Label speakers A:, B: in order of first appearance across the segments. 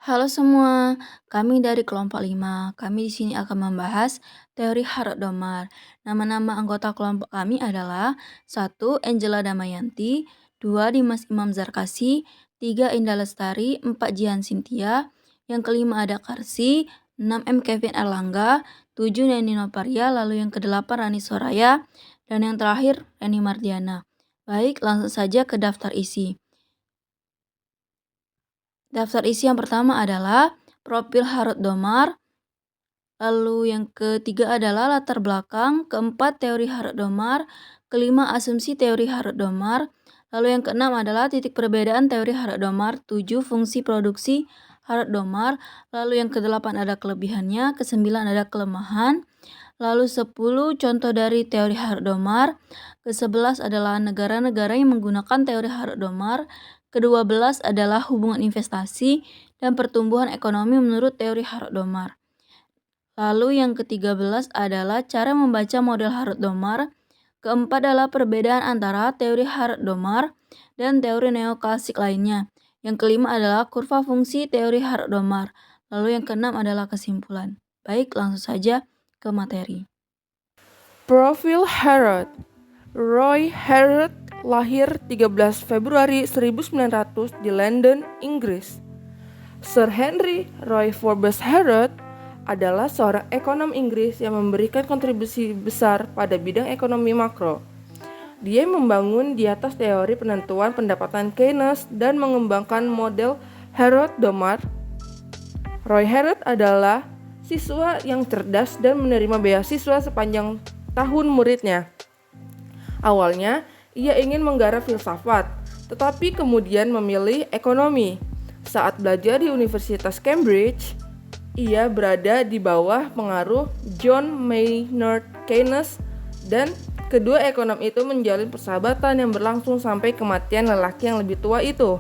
A: Halo semua, kami dari kelompok 5. Kami di sini akan membahas teori Harod-Domar. Nama-nama anggota kelompok kami adalah 1. Angela Damayanti, 2. Dimas Imam Zarkasi, 3. Indah Lestari, 4. Jihan Sintia, yang kelima ada Karsi, 6. M. Kevin Erlangga, 7. Neni Noparia, lalu yang ke-8 Rani Soraya, dan yang terakhir Reni Mardiana. Baik, langsung saja ke daftar isi. Daftar isi yang pertama adalah profil Harod-Domar, lalu yang ketiga adalah latar belakang, keempat teori Harod-Domar, kelima asumsi teori Harod-Domar, lalu yang keenam adalah titik perbedaan teori Harod-Domar, 7 fungsi produksi Harod-Domar, lalu yang kedelapan ada kelebihannya, kesembilan ada kelemahan, lalu 10 contoh dari teori Harod-Domar, ke-11 adalah negara-negara yang menggunakan teori Harod-Domar, ke-12 adalah hubungan investasi dan pertumbuhan ekonomi menurut teori Harod-Domar. Lalu yang ke-13 adalah cara membaca model Harod-Domar, keempat adalah perbedaan antara teori Harod-Domar dan teori neoklasik lainnya. Yang kelima adalah kurva fungsi teori Harod-Domar. Lalu yang keenam adalah kesimpulan. Baik, langsung saja ke materi.
B: Profil Harrod. Roy Harrod lahir 13 Februari 1900 di London, Inggris. Sir Henry Roy Forbes Harrod adalah seorang ekonom Inggris yang memberikan kontribusi besar pada bidang ekonomi makro. Dia membangun di atas teori penentuan pendapatan Keynes dan mengembangkan model Harrod-Domar. Roy Harrod adalah siswa yang cerdas dan menerima beasiswa sepanjang tahun muridnya. Awalnya, ia ingin menggarap filsafat, tetapi kemudian memilih ekonomi. Saat belajar di Universitas Cambridge, ia berada di bawah pengaruh John Maynard Keynes dan kedua ekonom itu menjalin persahabatan yang berlangsung sampai kematian lelaki yang lebih tua itu.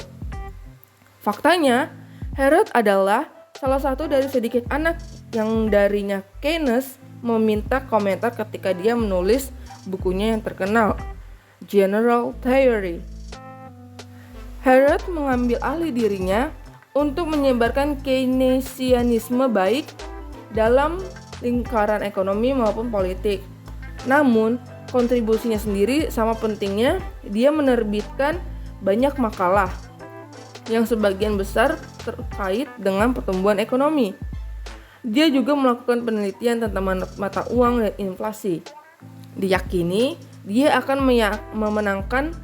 B: Faktanya, Harrod adalah salah satu dari sedikit anak yang darinya Keynes meminta komentar ketika dia menulis bukunya yang terkenal, General Theory. Harrod mengambil alih dirinya untuk menyebarkan Keynesianisme baik dalam lingkaran ekonomi maupun politik. Namun, kontribusinya sendiri sama pentingnya, dia menerbitkan banyak makalah yang sebagian besar terkait dengan pertumbuhan ekonomi. Dia juga melakukan penelitian tentang mata uang dan inflasi. Diyakini dia akan memenangkan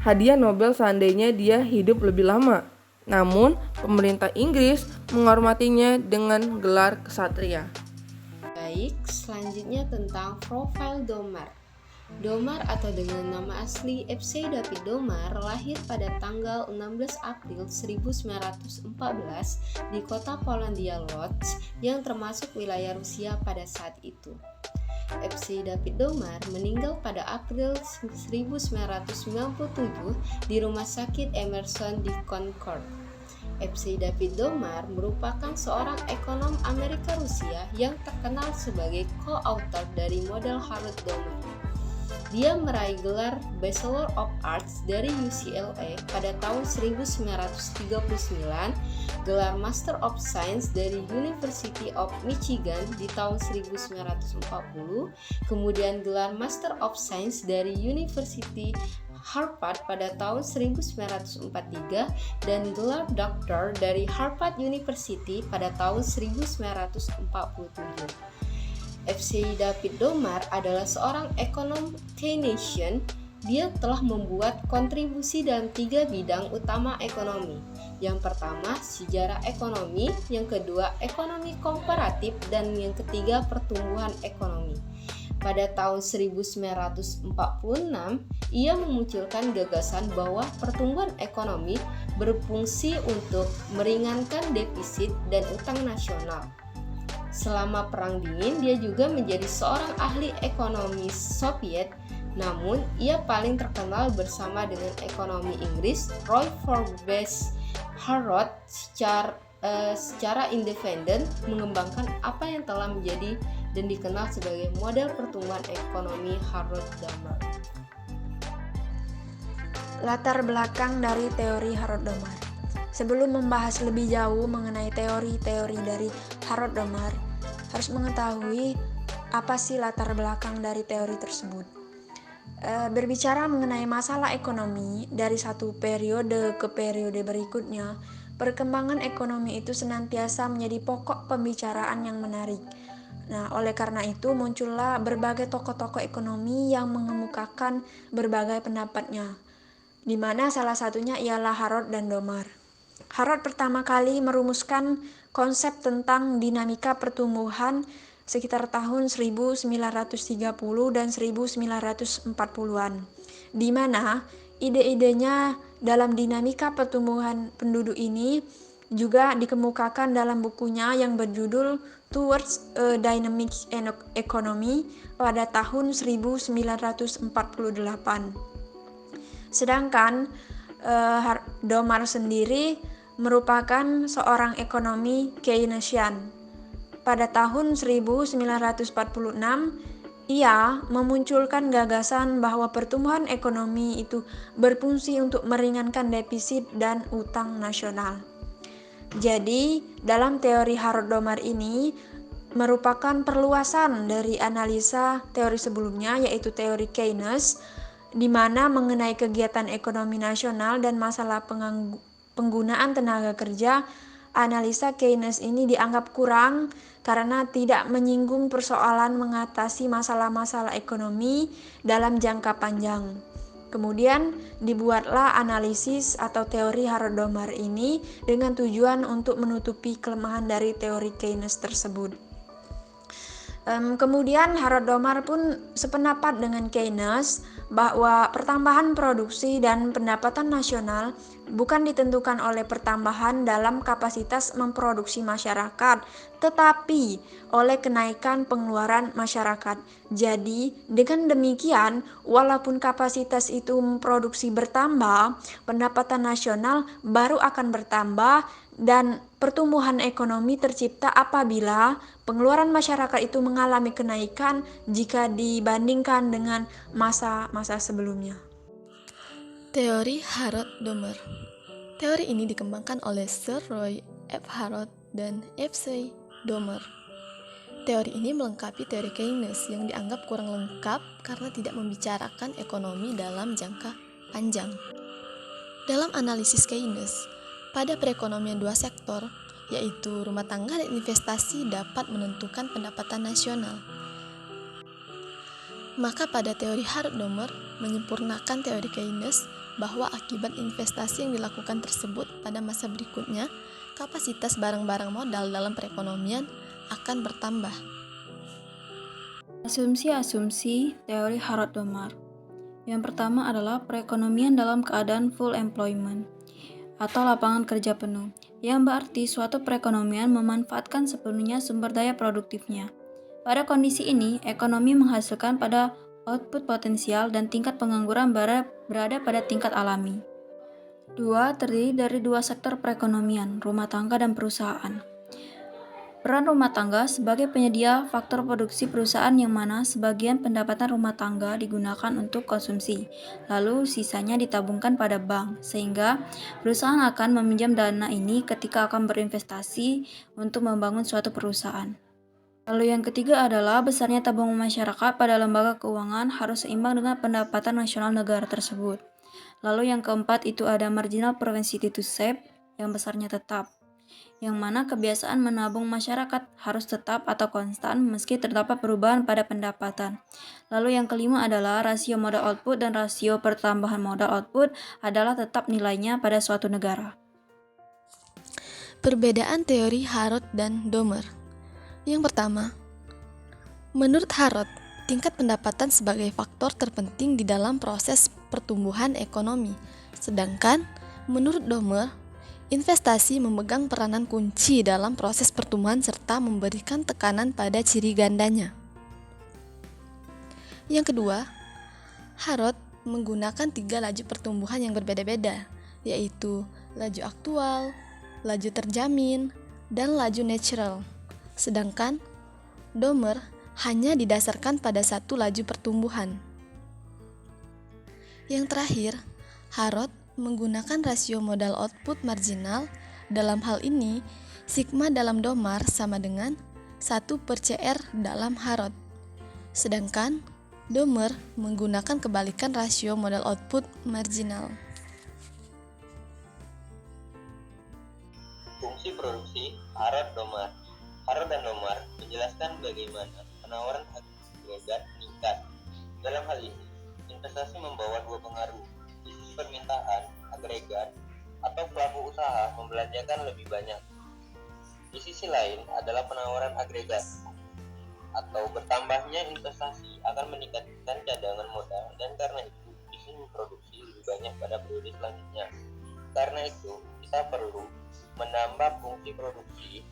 B: hadiah Nobel seandainya dia hidup lebih lama. Namun, pemerintah Inggris menghormatinya dengan gelar kesatria.
C: Baik, selanjutnya tentang profil Domar. Domar atau dengan nama asli Evsei David Domar lahir pada tanggal 16 April 1914 di kota Polandia Lodz yang termasuk wilayah Rusia pada saat itu. Evsei David Domar meninggal pada April 1997 di Rumah Sakit Emerson di Concord. Evsei David Domar merupakan seorang ekonom Amerika Rusia yang terkenal sebagai co-author dari model Harrod-Domar. Dia meraih gelar Bachelor of Arts dari UCLA pada tahun 1939, gelar Master of Science dari University of Michigan di tahun 1940, kemudian gelar Master of Science dari University Harvard pada tahun 1943 dan gelar Doktor dari Harvard University pada tahun 1947. Evsei David Domar adalah seorang ekonom Keynesian. Dia telah membuat kontribusi dalam 3 bidang utama ekonomi. Yang pertama, sejarah ekonomi, yang kedua, ekonomi komparatif, dan yang ketiga, pertumbuhan ekonomi. Pada tahun 1946, ia memunculkan gagasan bahwa pertumbuhan ekonomi berfungsi untuk meringankan defisit dan utang nasional. Selama Perang Dingin, dia juga menjadi seorang ahli ekonomi Soviet, namun ia paling terkenal bersama dengan ekonomi Inggris Roy Forbes Harrod secara independen mengembangkan apa yang telah menjadi dan dikenal sebagai model pertumbuhan ekonomi Harrod-Domar.
D: Latar belakang dari teori Harrod-Domar. Sebelum membahas lebih jauh mengenai teori-teori dari Harold Domar, harus mengetahui apa sih latar belakang dari teori tersebut. Berbicara mengenai masalah ekonomi dari satu periode ke periode berikutnya, perkembangan ekonomi itu senantiasa menjadi pokok pembicaraan yang menarik. Nah, oleh karena itu muncullah berbagai tokoh-tokoh ekonomi yang mengemukakan berbagai pendapatnya, di mana salah satunya ialah Harold dan Domar. Harold pertama kali merumuskan konsep tentang dinamika pertumbuhan sekitar tahun 1930 dan 1940-an, di mana ide-idenya dalam dinamika pertumbuhan penduduk ini juga dikemukakan dalam bukunya yang berjudul Towards a Dynamic Economy pada tahun 1948. Sedangkan Domar sendiri merupakan seorang ekonomi Keynesian. Pada tahun 1946, ia memunculkan gagasan bahwa pertumbuhan ekonomi itu berfungsi untuk meringankan defisit dan utang nasional. Jadi, dalam teori Harold Domar ini merupakan perluasan dari analisa teori sebelumnya, yaitu teori Keynes, di mana mengenai kegiatan ekonomi nasional dan masalah penggunaan tenaga kerja, analisa Keynes ini dianggap kurang karena tidak menyinggung persoalan mengatasi masalah-masalah ekonomi dalam jangka panjang. Kemudian dibuatlah analisis atau teori Harold Domar ini dengan tujuan untuk menutupi kelemahan dari teori Keynes tersebut. Kemudian Harold Domar pun sependapat dengan Keynes bahwa pertambahan produksi dan pendapatan nasional bukan ditentukan oleh pertambahan dalam kapasitas memproduksi masyarakat, tetapi oleh kenaikan pengeluaran masyarakat. Jadi, dengan demikian, walaupun kapasitas itu memproduksi bertambah, pendapatan nasional baru akan bertambah dan pertumbuhan ekonomi tercipta apabila pengeluaran masyarakat itu mengalami kenaikan jika dibandingkan dengan masa-masa sebelumnya.
E: Teori Harold Domar. Teori ini dikembangkan oleh Sir Roy F. Harold dan F. C. Domar. Teori ini melengkapi teori Keynes yang dianggap kurang lengkap karena tidak membicarakan ekonomi dalam jangka panjang. Dalam analisis Keynes, pada perekonomian dua sektor, yaitu rumah tangga dan investasi dapat menentukan pendapatan nasional. Maka pada teori Harold Domar menyempurnakan teori Keynes bahwa akibat investasi yang dilakukan tersebut pada masa berikutnya, kapasitas barang-barang modal dalam perekonomian akan bertambah.
A: Asumsi-asumsi teori Harold Domar. Yang pertama adalah perekonomian dalam keadaan full employment atau lapangan kerja penuh, yang berarti suatu perekonomian memanfaatkan sepenuhnya sumber daya produktifnya. Pada kondisi ini, ekonomi menghasilkan pada output potensial dan tingkat pengangguran berada pada tingkat alami. 2. Terdiri dari dua sektor perekonomian, rumah tangga dan perusahaan. Peran rumah tangga sebagai penyedia faktor produksi perusahaan yang mana sebagian pendapatan rumah tangga digunakan untuk konsumsi, lalu sisanya ditabungkan pada bank, sehingga perusahaan akan meminjam dana ini ketika akan berinvestasi untuk membangun suatu perusahaan. Lalu yang ketiga adalah besarnya tabungan masyarakat pada lembaga keuangan harus seimbang dengan pendapatan nasional negara tersebut. Lalu yang keempat itu ada marginal propensity to save yang besarnya tetap, yang mana kebiasaan menabung masyarakat harus tetap atau konstan meski terdapat perubahan pada pendapatan. Lalu yang kelima adalah rasio modal output dan rasio pertambahan modal output adalah tetap nilainya pada suatu negara.
E: Perbedaan teori Harold dan Domar. Yang pertama, menurut Harold, tingkat pendapatan sebagai faktor terpenting di dalam proses pertumbuhan ekonomi. Sedangkan menurut Domar, investasi memegang peranan kunci dalam proses pertumbuhan serta memberikan tekanan pada ciri gandanya. Yang kedua, Harold menggunakan 3 laju pertumbuhan yang berbeda-beda, yaitu laju aktual, laju terjamin, dan laju natural. Sedangkan Domar hanya didasarkan pada satu laju pertumbuhan. Yang terakhir, Harold menggunakan rasio modal output marginal. Dalam hal ini, sigma dalam Domar sama dengan 1/CR dalam Harrod. Sedangkan Domar menggunakan kebalikan rasio modal output marginal.
F: Fungsi produksi Harrod-Domar. Harrod dan Domar menjelaskan bagaimana penawaran agregat meningkat. Dalam hal ini, investasi membawa dua pengaruh. Di sisi permintaan, agregat atau pelaku usaha membelanjakan lebih banyak. Di sisi lain adalah penawaran agregat atau bertambahnya investasi akan meningkatkan cadangan modal dan karena itu bisnis memproduksi lebih banyak pada periode selanjutnya. Karena itu, kita perlu menambah fungsi produksi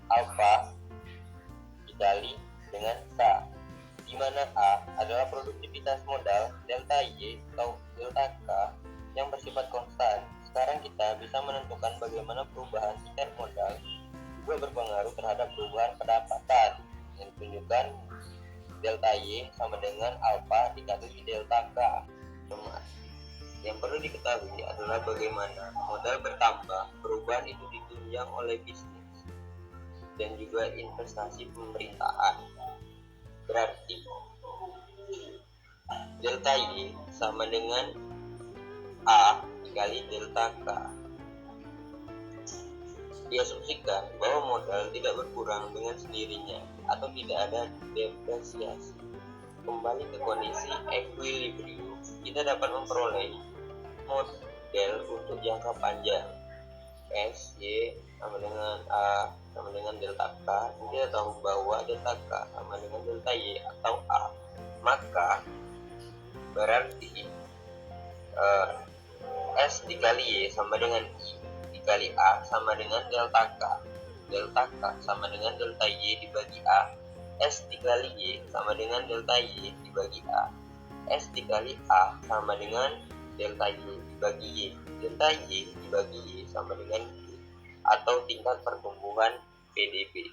F: alfa dikali dengan K, di mana A adalah produktivitas modal, delta Y atau delta K yang bersifat konstan. Sekarang kita bisa menentukan bagaimana perubahan tingkat modal juga berpengaruh terhadap perubahan pendapatan yang ditunjukkan delta Y sama dengan alfa dikali delta K. Yang perlu diketahui adalah bagaimana modal bertambah, perubahan itu ditunjang oleh bisnis dan juga investasi pemerintahan. Berarti delta Y sama dengan A dikali delta K. Diasumsikan bahwa modal tidak berkurang dengan sendirinya atau tidak ada depresiasi. Kembali ke kondisi equilibrium, kita dapat memperoleh model untuk jangka panjang. S, Y sama dengan A sama dengan delta K. Kita tahu bahwa delta K sama dengan delta Y atau A. Maka berarti S dikali Y sama dengan I dikali A sama dengan delta K. Delta K sama dengan delta Y dibagi A. S dikali Y sama dengan delta Y dibagi A. S dikali A sama dengan delta Y dibagi Y. Delta Y dibagi Y sama dengan Y atau tingkat pertumbuhan PDB.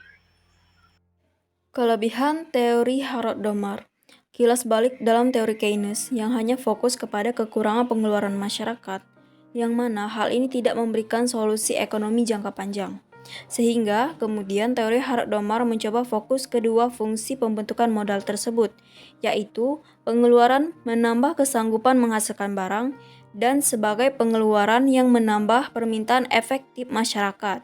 A: Kelebihan teori Harrod-Domar. Kilas balik dalam teori Keynes yang hanya fokus kepada kekurangan pengeluaran masyarakat, yang mana hal ini tidak memberikan solusi ekonomi jangka panjang. Sehingga kemudian teori Harrod-Domar mencoba fokus kedua fungsi pembentukan modal tersebut, yaitu pengeluaran menambah kesanggupan menghasilkan barang dan sebagai pengeluaran yang menambah permintaan efektif masyarakat.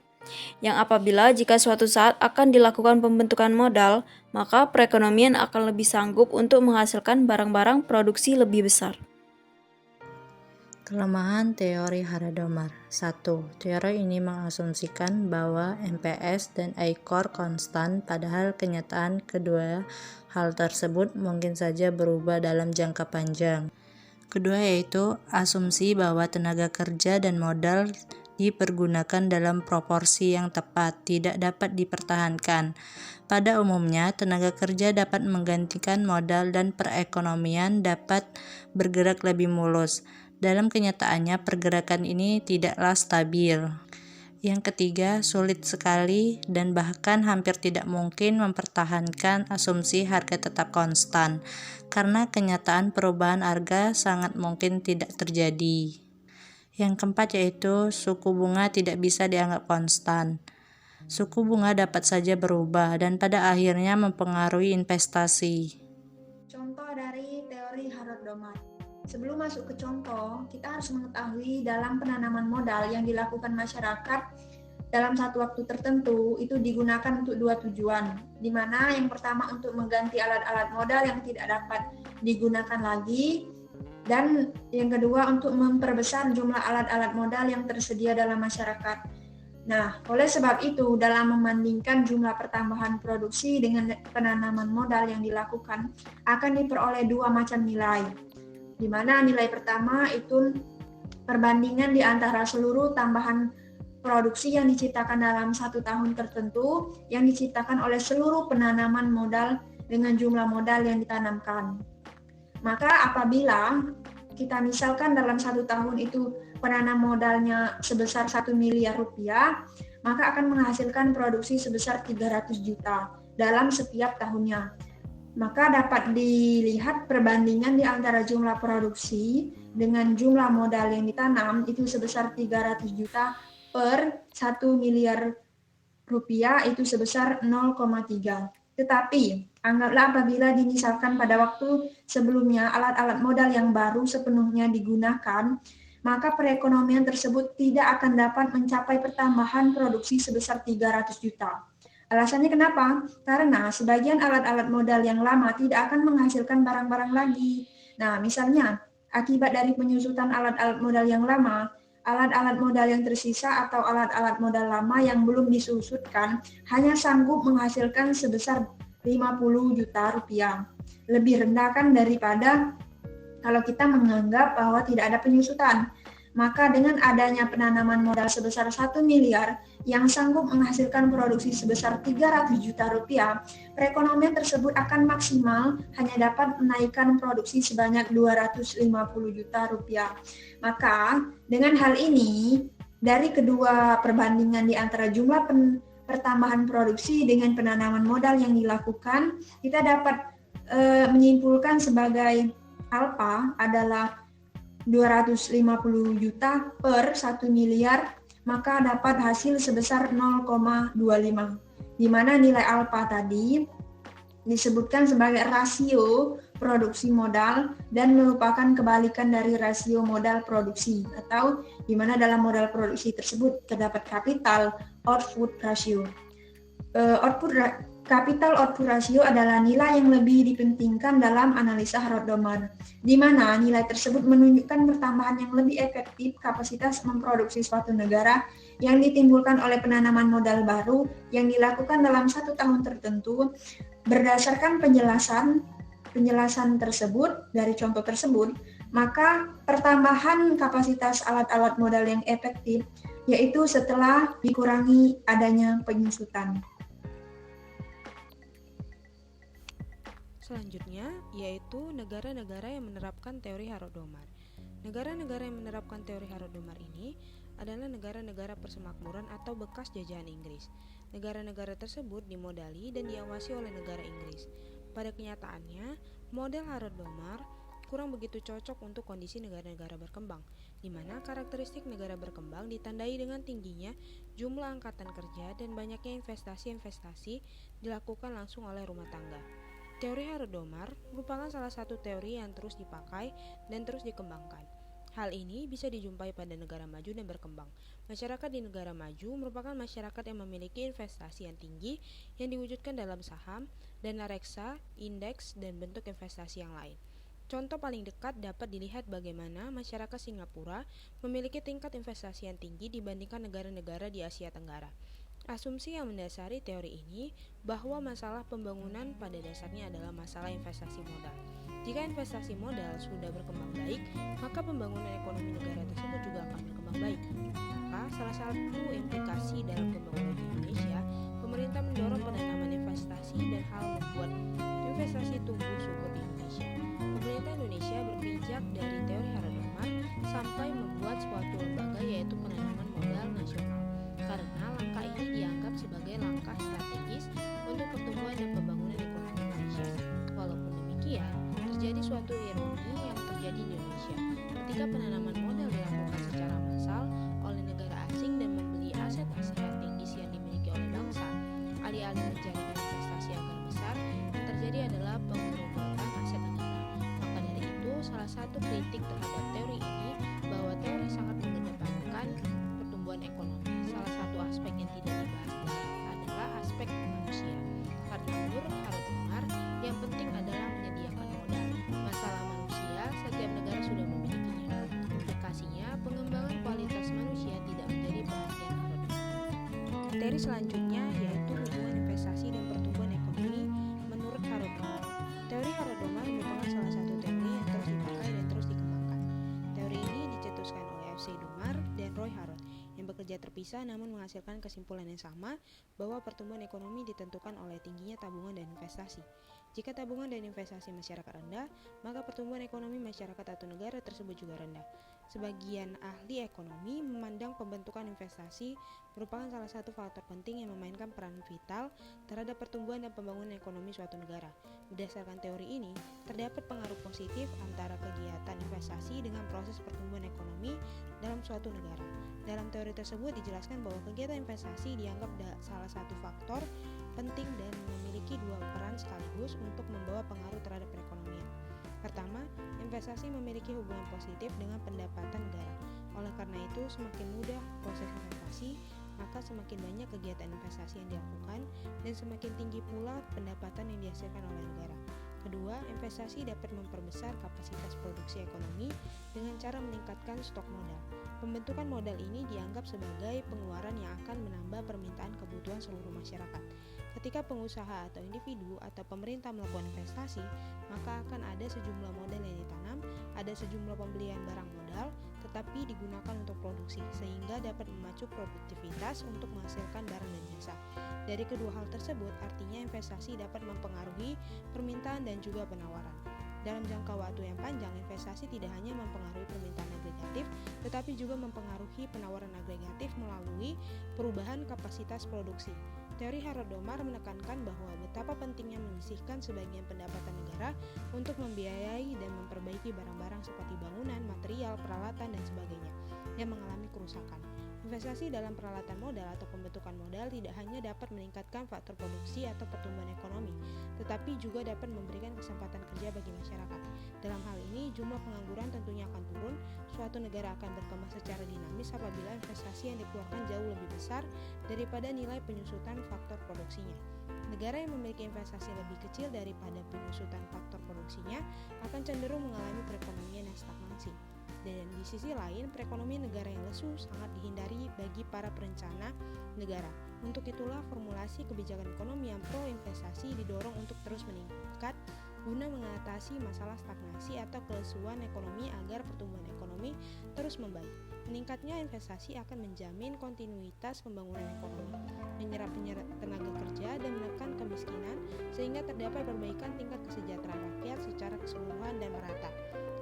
A: Yang apabila jika suatu saat akan dilakukan pembentukan modal, maka perekonomian akan lebih sanggup untuk menghasilkan barang-barang produksi lebih besar.
G: Kelemahan teori Harrod-Domar. 1. Teori ini mengasumsikan bahwa MPS dan I-core konstan, padahal kenyataan kedua hal tersebut mungkin saja berubah dalam jangka panjang. Kedua yaitu asumsi bahwa tenaga kerja dan modal dipergunakan dalam proporsi yang tepat, tidak dapat dipertahankan. Pada umumnya, tenaga kerja dapat menggantikan modal dan perekonomian dapat bergerak lebih mulus. Dalam kenyataannya, pergerakan ini tidaklah stabil. Yang ketiga, sulit sekali dan bahkan hampir tidak mungkin mempertahankan asumsi harga tetap konstan, karena kenyataan perubahan harga sangat mungkin tidak terjadi. Yang keempat yaitu suku bunga tidak bisa dianggap konstan. Suku bunga dapat saja berubah dan pada akhirnya mempengaruhi investasi.
D: Contoh dari teori Harrod-Domar. Sebelum masuk ke contoh, kita harus mengetahui dalam penanaman modal yang dilakukan masyarakat dalam satu waktu tertentu itu digunakan untuk dua tujuan, di mana yang pertama untuk mengganti alat-alat modal yang tidak dapat digunakan lagi, dan yang kedua untuk memperbesar jumlah alat-alat modal yang tersedia dalam masyarakat. Nah, oleh sebab itu dalam membandingkan jumlah pertambahan produksi dengan penanaman modal yang dilakukan akan diperoleh dua macam nilai, di mana nilai pertama itu perbandingan di antara seluruh tambahan produksi yang diciptakan dalam satu tahun tertentu yang diciptakan oleh seluruh penanaman modal dengan jumlah modal yang ditanamkan. Maka apabila kita misalkan dalam satu tahun itu penanam modalnya sebesar 1 miliar rupiah, maka akan menghasilkan produksi sebesar 300 juta dalam setiap tahunnya. maka dapat dilihat perbandingan di antara jumlah produksi dengan jumlah modal yang ditanam itu sebesar 300 juta per 1 miliar rupiah itu sebesar 0,3. Tetapi, anggaplah apabila dimisalkan pada waktu sebelumnya alat-alat modal yang baru sepenuhnya digunakan, maka perekonomian tersebut tidak akan dapat mencapai pertambahan produksi sebesar 300 juta. Alasannya kenapa? Karena sebagian alat-alat modal yang lama tidak akan menghasilkan barang-barang lagi. Nah, misalnya, akibat dari penyusutan alat-alat modal yang lama, alat-alat modal yang tersisa atau alat-alat modal lama yang belum disusutkan hanya sanggup menghasilkan sebesar 50 juta rupiah. Lebih rendah kan daripada kalau kita menganggap bahwa tidak ada penyusutan. Maka dengan adanya penanaman modal sebesar 1 miliar yang sanggup menghasilkan produksi sebesar 300 juta rupiah, perekonomian tersebut akan maksimal hanya dapat menaikkan produksi sebanyak 250 juta rupiah. Maka dengan hal ini, dari kedua perbandingan di antara jumlah pertambahan produksi dengan penanaman modal yang dilakukan, kita dapat menyimpulkan sebagai alfa adalah 250 juta per 1 miliar, maka dapat hasil sebesar 0,25, di mana nilai alfa tadi disebutkan sebagai rasio produksi modal dan merupakan kebalikan dari rasio modal produksi, atau di mana dalam modal produksi tersebut terdapat capital output ratio. Capital output ratio adalah nilai yang lebih dipentingkan dalam analisa Harrod-Domar, di mana nilai tersebut menunjukkan pertambahan yang lebih efektif kapasitas memproduksi suatu negara yang ditimbulkan oleh penanaman modal baru yang dilakukan dalam 1 tahun tertentu. Berdasarkan penjelasan tersebut dari contoh tersebut, maka pertambahan kapasitas alat-alat modal yang efektif yaitu setelah dikurangi adanya penyusutan.
H: Selanjutnya, yaitu negara-negara yang menerapkan teori Harrod-Domar. Negara-negara yang menerapkan teori Harrod-Domar ini adalah negara-negara persemakmuran atau bekas jajahan Inggris. Negara-negara tersebut dimodali dan diawasi oleh negara Inggris. Pada kenyataannya, model Harrod-Domar kurang begitu cocok untuk kondisi negara-negara berkembang, di mana karakteristik negara berkembang ditandai dengan tingginya jumlah angkatan kerja dan banyaknya investasi-investasi dilakukan langsung oleh rumah tangga. Teori Harrod-Domar merupakan salah satu teori yang terus dipakai dan terus dikembangkan. Hal ini bisa dijumpai pada negara maju dan berkembang. Masyarakat di negara maju merupakan masyarakat yang memiliki investasi yang tinggi yang diwujudkan dalam saham, dana reksa, indeks, dan bentuk investasi yang lain. Contoh paling dekat dapat dilihat bagaimana masyarakat Singapura memiliki tingkat investasi yang tinggi dibandingkan negara-negara di Asia Tenggara. Asumsi yang mendasari teori ini bahwa masalah pembangunan pada dasarnya adalah masalah investasi modal. Jika investasi modal sudah berkembang baik, maka pembangunan ekonomi negara tersebut juga akan berkembang baik. Maka salah satu implikasi dalam pembangunan di Indonesia, pemerintah mendorong penanaman investasi dan hal membuat investasi tumbuh subur di Indonesia. Pemerintah Indonesia berpijak dari teori Harrod-Domar sampai membuat suatu lembaga yaitu penanaman modal nasional. Karena langkah ini dianggap sebagai langkah strategis untuk pertumbuhan dan pembangunan ekonomi Indonesia. Walaupun demikian, terjadi suatu ironi yang terjadi di Indonesia ketika penanaman modal dilakukan secara massal oleh negara asing dan membeli aset-aset strategis yang dimiliki oleh bangsa. Alih-alih menjaring investasi agar besar, yang terjadi adalah penggerombolan aset negara. Maka dari itu, salah satu kritik terhadap teori ini bahwa teori sangat mengedepankan pertumbuhan ekonomi. Salah satu aspek yang tidak dibahas adalah aspek manusia. Karena menurut Harrod-Domar, yang penting adalah menyediakan modal. Masalah manusia, setiap negara sudah memilikinya. Implikasinya, pengembangan kualitas manusia tidak menjadi perhatian Harrod-Domar. Materi selanjutnya yaitu hubungan investasi dan pertumbuhan ekonomi menurut Harrod-Domar. Teori Harrod-Domar merupakan salah satu teori yang terus dipakai dan terus dikembangkan. Teori ini dicetuskan oleh F.C. Domar dan Roy Harrod yang bekerja terpisah namun menghasilkan kesimpulan yang sama bahwa pertumbuhan ekonomi ditentukan oleh tingginya tabungan dan investasi. Jika tabungan dan investasi masyarakat rendah, maka pertumbuhan ekonomi masyarakat atau negara tersebut juga rendah. Sebagian ahli ekonomi memandang pembentukan investasi merupakan salah satu faktor penting yang memainkan peran vital terhadap pertumbuhan dan pembangunan ekonomi suatu negara. Berdasarkan teori ini, terdapat pengaruh positif antara kegiatan investasi dengan proses pertumbuhan ekonomi dalam suatu negara. Dalam teori tersebut dijelaskan bahwa kegiatan investasi dianggap salah satu faktor penting dan memiliki dua peran sekaligus untuk membawa pengaruh terhadap perekonomian. Pertama, investasi memiliki hubungan positif dengan pendapatan negara. Oleh karena itu, semakin mudah proses investasi, maka semakin banyak kegiatan investasi yang dilakukan dan semakin tinggi pula pendapatan yang dihasilkan oleh negara. Kedua, investasi dapat memperbesar kapasitas produksi ekonomi dengan cara meningkatkan stok modal. Pembentukan modal ini dianggap sebagai pengeluaran yang akan menambah permintaan kebutuhan seluruh masyarakat. Ketika pengusaha atau individu atau pemerintah melakukan investasi, maka akan ada sejumlah modal yang ditanam, ada sejumlah pembelian barang modal, tetapi digunakan untuk produksi, sehingga dapat memacu produktivitas untuk menghasilkan barang dan jasa. Dari kedua hal tersebut, artinya investasi dapat mempengaruhi permintaan dan juga penawaran. Dalam jangka waktu yang panjang, investasi tidak hanya mempengaruhi permintaan agregatif, tetapi juga mempengaruhi penawaran agregatif melalui perubahan kapasitas produksi. Teori Harrod-Domar menekankan bahwa betapa pentingnya menyisihkan sebagian pendapatan negara untuk membiayai dan memperbaiki barang-barang seperti bangunan, material, peralatan, dan sebagainya yang mengalami kerusakan. Investasi dalam peralatan modal atau pembentukan modal tidak hanya dapat meningkatkan faktor produksi atau pertumbuhan ekonomi, tetapi juga dapat memberikan kesempatan kerja bagi masyarakat. Dalam hal ini, jumlah pengangguran tentunya akan turun. Suatu negara akan berkembang secara dinamis apabila investasi yang dikeluarkan jauh lebih besar daripada nilai penyusutan faktor produksinya. Negara yang memiliki investasi lebih kecil daripada penyusutan faktor produksinya akan cenderung mengalami perekonomian yang stagnasi. Dan di sisi lain, perekonomian negara yang lesu sangat dihindari bagi para perencana negara. Untuk itulah formulasi kebijakan ekonomi yang pro investasi didorong untuk terus meningkat guna mengatasi masalah stagnasi atau kelesuan ekonomi agar pertumbuhan ekonomi terus membaik. Meningkatnya investasi akan menjamin kontinuitas pembangunan ekonomi, menyerap tenaga kerja dan menekan kemiskinan sehingga terdapat perbaikan tingkat kesejahteraan rakyat secara keseluruhan dan merata.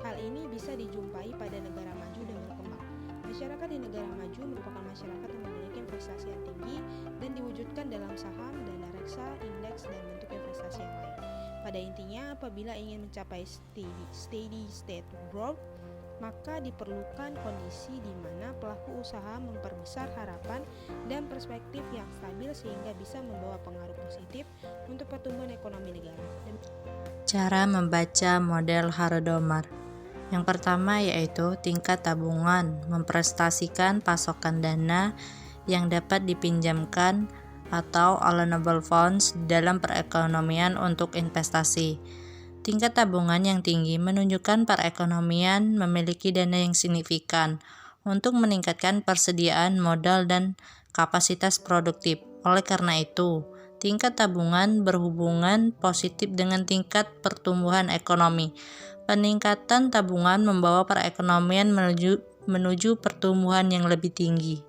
H: Hal ini bisa dijumpai pada negara maju dan berkembang. Masyarakat di negara maju merupakan masyarakat yang memiliki investasi yang tinggi dan diwujudkan dalam saham, dana reksa, indeks, dan bentuk investasi yang lain. Pada intinya, apabila ingin mencapai steady state growth, maka diperlukan kondisi di mana pelaku usaha memperbesar harapan dan perspektif yang stabil sehingga bisa membawa pengaruh positif untuk pertumbuhan ekonomi negara.
G: Cara membaca model Harrod-Domar. Yang pertama yaitu tingkat tabungan, mempresentasikan pasokan dana yang dapat dipinjamkan atau allowable funds dalam perekonomian untuk investasi. Tingkat tabungan yang tinggi menunjukkan perekonomian memiliki dana yang signifikan untuk meningkatkan persediaan modal dan kapasitas produktif. Oleh karena itu, tingkat tabungan berhubungan positif dengan tingkat pertumbuhan ekonomi. Peningkatan tabungan membawa perekonomian menuju pertumbuhan yang lebih tinggi.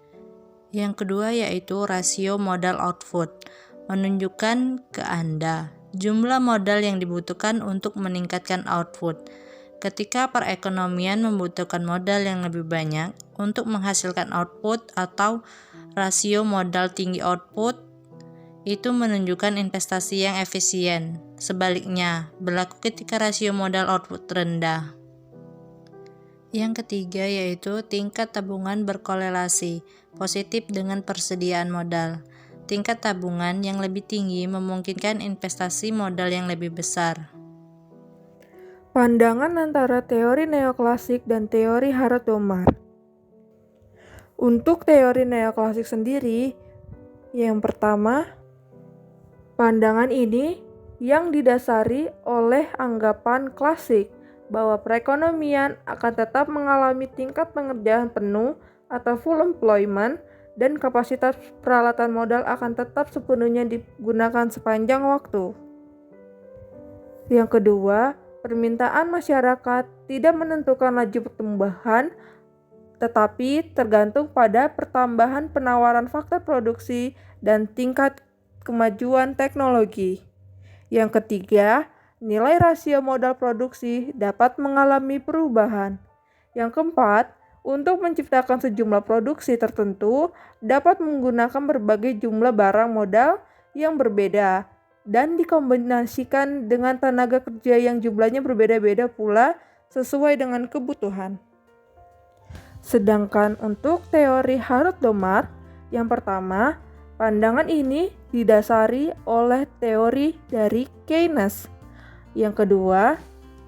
G: Yang kedua yaitu rasio modal output, menunjukkan ke Anda jumlah modal yang dibutuhkan untuk meningkatkan output. Ketika perekonomian membutuhkan modal yang lebih banyak untuk menghasilkan output atau rasio modal tinggi output, itu menunjukkan investasi yang efisien. Sebaliknya, berlaku ketika rasio modal output rendah. Yang ketiga yaitu tingkat tabungan berkorelasi positif dengan persediaan modal. Tingkat tabungan yang lebih tinggi memungkinkan investasi modal yang lebih besar.
B: Pandangan antara teori neoklasik dan teori Harrod-Domar. Untuk teori neoklasik sendiri, yang pertama, pandangan ini yang didasari oleh anggapan klasik bahwa perekonomian akan tetap mengalami tingkat pengerjaan penuh atau full employment dan kapasitas peralatan modal akan tetap sepenuhnya digunakan sepanjang waktu. Yang kedua, permintaan masyarakat tidak menentukan laju pertumbuhan, tetapi tergantung pada pertambahan penawaran faktor produksi dan tingkat kemajuan teknologi. Yang ketiga, nilai rasio modal produksi dapat mengalami perubahan. Yang keempat, untuk menciptakan sejumlah produksi tertentu dapat menggunakan berbagai jumlah barang modal yang berbeda dan dikombinasikan dengan tenaga kerja yang jumlahnya berbeda-beda pula sesuai dengan kebutuhan. Sedangkan untuk teori Harrod-Domar, yang pertama, pandangan ini didasari oleh teori dari Keynes. Yang kedua,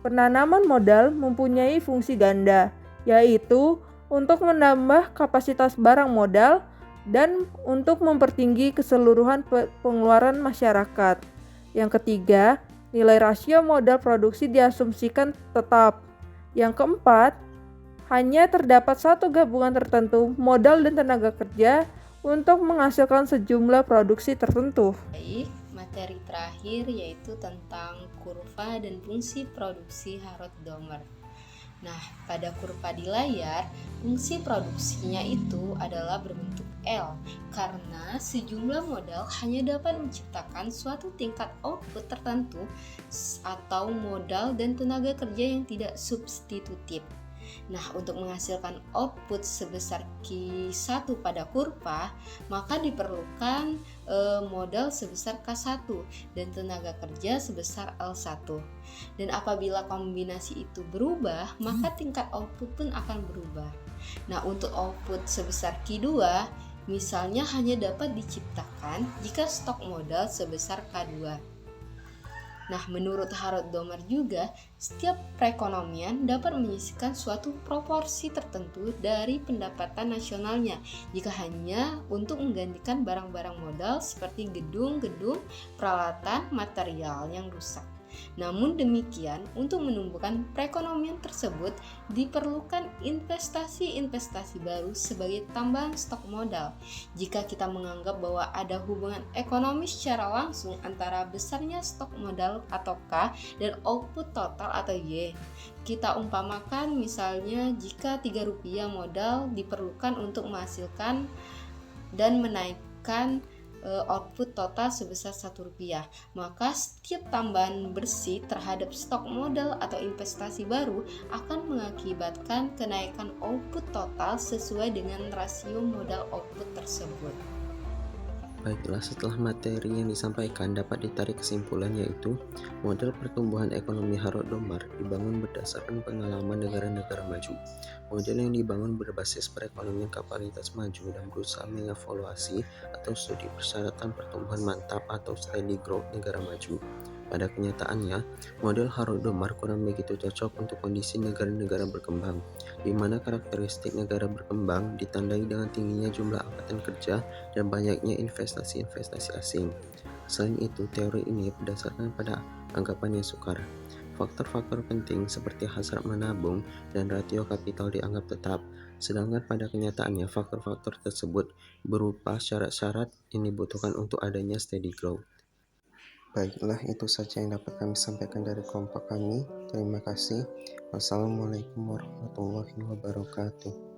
B: penanaman modal mempunyai fungsi ganda, yaitu untuk menambah kapasitas barang modal dan untuk mempertinggi keseluruhan pengeluaran masyarakat. Yang ketiga, nilai rasio modal produksi diasumsikan tetap. Yang keempat, hanya terdapat satu gabungan tertentu modal dan tenaga kerja untuk menghasilkan sejumlah produksi tertentu.
C: Baik, materi terakhir yaitu tentang kurva dan fungsi produksi Harrod-Domar. Nah, pada kurva di layar, fungsi produksinya itu adalah berbentuk L karena sejumlah modal hanya dapat menciptakan suatu tingkat output tertentu atau modal dan tenaga kerja yang tidak substitutif. Nah, untuk menghasilkan output sebesar Q1 pada kurva, maka diperlukan modal sebesar K1 dan tenaga kerja sebesar L1. Dan apabila kombinasi itu berubah, maka tingkat output pun akan berubah. Nah, untuk output sebesar Q2, misalnya hanya dapat diciptakan jika stok modal sebesar K2. Nah, menurut Harrod-Domar juga, setiap perekonomian dapat menyisihkan suatu proporsi tertentu dari pendapatan nasionalnya jika hanya untuk menggantikan barang-barang modal seperti gedung-gedung, peralatan, material yang rusak. Namun demikian, untuk menumbuhkan perekonomian tersebut diperlukan investasi-investasi baru sebagai tambahan stok modal. Jika kita menganggap bahwa ada hubungan ekonomi secara langsung antara besarnya stok modal atau K dan output total atau Y, kita umpamakan misalnya jika Rp3 modal diperlukan untuk menghasilkan dan menaikkan output total sebesar Rp1, maka setiap tambahan bersih terhadap stok modal atau investasi baru akan mengakibatkan kenaikan output total sesuai dengan rasio modal output tersebut.
I: Baiklah, setelah materi yang disampaikan dapat ditarik kesimpulan yaitu model pertumbuhan ekonomi Harrod-Domar dibangun berdasarkan pengalaman negara-negara maju. Model yang dibangun berbasis perekonomian kapasitas maju dan berusaha mengevaluasi atau studi persyaratan pertumbuhan mantap atau steady growth negara maju. Pada kenyataannya, model Harrod-Domar kurang begitu cocok untuk kondisi negara-negara berkembang, di mana karakteristik negara berkembang ditandai dengan tingginya jumlah angkatan kerja dan banyaknya investasi-investasi asing. Selain itu, teori ini berdasarkan pada anggapan yang sukar. Faktor-faktor penting seperti hasrat menabung dan rasio kapital dianggap tetap, sedangkan pada kenyataannya faktor-faktor tersebut berupa syarat-syarat yang dibutuhkan untuk adanya steady growth. Baiklah, itu saja yang dapat kami sampaikan dari kelompok kami. Terima kasih. Wassalamualaikum warahmatullahi wabarakatuh.